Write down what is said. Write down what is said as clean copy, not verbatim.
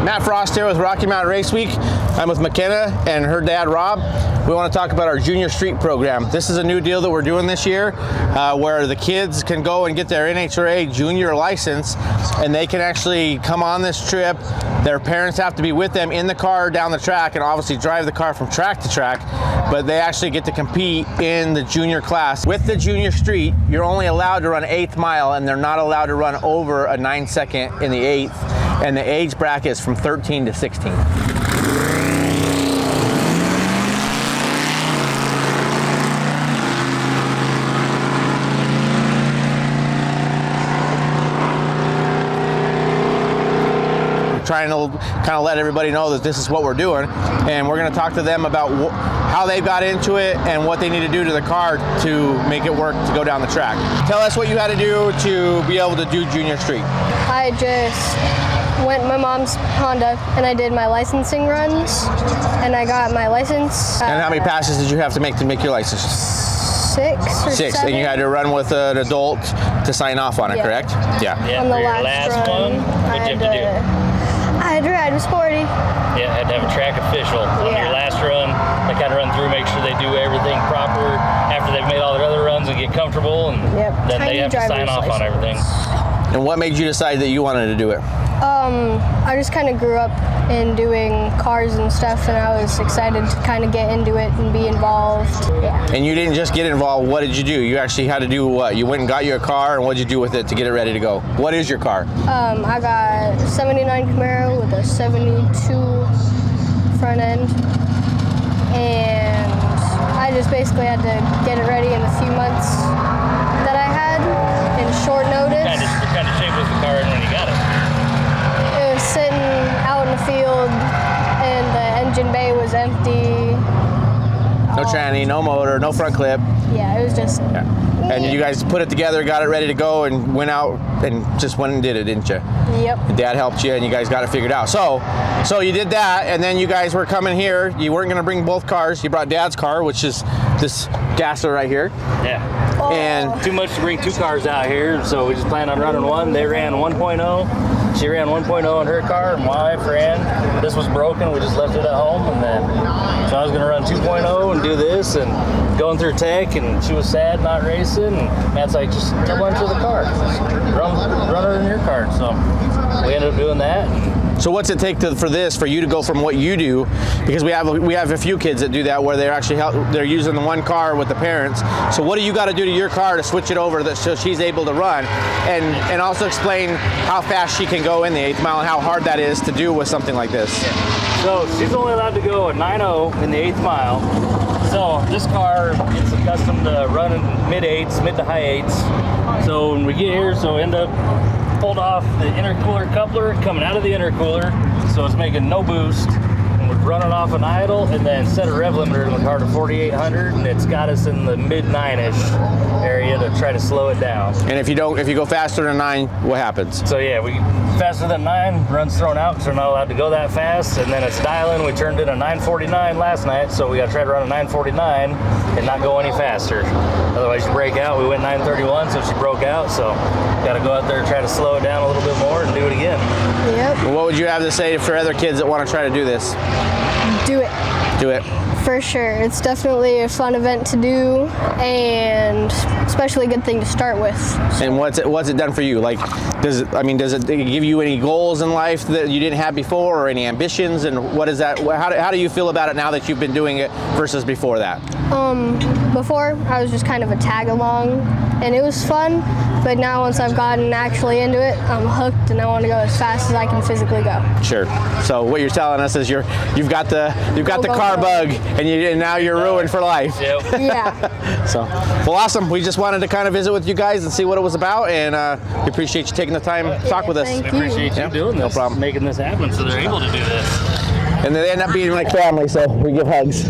Matt Frost here with Rocky Mountain Race Week. I'm with McKenna and her dad, Rob. We want to talk about our Junior Street program. This is a new deal that we're doing this year where the kids can go and get their NHRA junior license, and they can actually come on this trip. Their parents have to be with them in the car down the track and obviously drive the car from track to track, but they actually get to compete in the junior class. With the Junior Street, you're only allowed to run 8th mile, and they're not allowed to run over a 9-second in the 8th, and the age bracket is from 13 to 16. Trying to kind of let everybody know that this is what we're doing, and we're going to talk to them about how they got into it and what they need to do to the car to make it work to go down the track. Tell us what you had to do to be able to do Junior Street. I just went in my mom's Honda and I did my licensing runs, and I got my license. And how many passes did you have to make your license? 6 or 7. And you had to run with an adult to sign off on it, correct? Yeah. On the last run, what'd you have to do? I had to ride with Sporty. Yeah, had to have a track official on your last run. They kind of run through, make sure they do everything proper after they've made all their other runs and get comfortable, and then they have to sign off on everything. And what made you decide that you wanted to do it? I just kind of grew up in doing cars and stuff, and I was excited to kind of get into it and be involved. Yeah. And you didn't just get involved, what did you do? You actually had to do what? You went and got you a car, and what did you do with it to get it ready to go? What is your car? I got a 79 Camaro with a 72 front end, and I just basically had to get it ready in the few months that I had in short notice. What kind of shape was the car in when you got it? It was sitting out in the field, and the engine bay was empty. No tranny, no motor, no front clip. Yeah, it was just... Yeah. And you guys put it together, got it ready to go, and went out and just went and did it, didn't you? Yep. And Dad helped you, and you guys got it figured out. So you did that, and then you guys were coming here. You weren't going to bring both cars. You brought Dad's car, which is this gasser right here. Yeah. Oh. And too much to bring 2 cars out here, so we just planned on running one. They ran 1.0. She ran 1.0 in her car, and my wife ran. This was broken. We just left it at home, and then so I was going to run 2.0 and do this, and going through tech, and she was sad not racing. And Matt's like, just tell her to the car, run her in your car. So we ended up doing that. so what's it take for you to go from what you do, because we have a few kids that do that where they're actually they're using the one car with the parents. So what do you got to do to your car to switch it over so she's able to run, and also explain how fast she can go in the 8th mile and how hard that is to do with something like this. So she's only allowed to go at 9.0 in the 8th mile. So this car gets accustomed to running mid to high 8s. So when we get here, end up pulled off the intercooler coupler coming out of the intercooler, so it's making no boost, and we're running off an idle, and then set a rev limiter in the car to 4,800, and it's got us in the mid 9-ish area to try to slow it down. And if you go faster than 9, what happens? So yeah, we faster than 9, runs thrown out because we're not allowed to go that fast, and then it's dialing. We turned in a 949 last night, so we got to try to run a 949 and not go any faster. Otherwise you break out. We went 931, so she broke out, so got to go out there and try to slow it down a little bit more and do it again. Yep. Well, what would you have to say for other kids that want to try to do this? Do it. Do it. For sure. It's definitely a fun event to do, and especially a good thing to start with. And what's it done for you? Like, does it give you any goals in life that you didn't have before, or any ambitions? And what is that? How do you feel about it now that you've been doing it versus before that? Before I was just kind of a tag along, and it was fun. But now once I've gotten actually into it, I'm hooked, and I want to go as fast as I can physically go. Sure. So what you're telling us is you've got the car bug, and now you're ruined for life. Yep. Yeah. So, well, awesome. We just wanted to kind of visit with you guys and see what it was about, and we appreciate you taking the time to talk with us. Thank I appreciate you doing this, no problem. making this happen so they're able to do this. And they end up being like family, so we give hugs.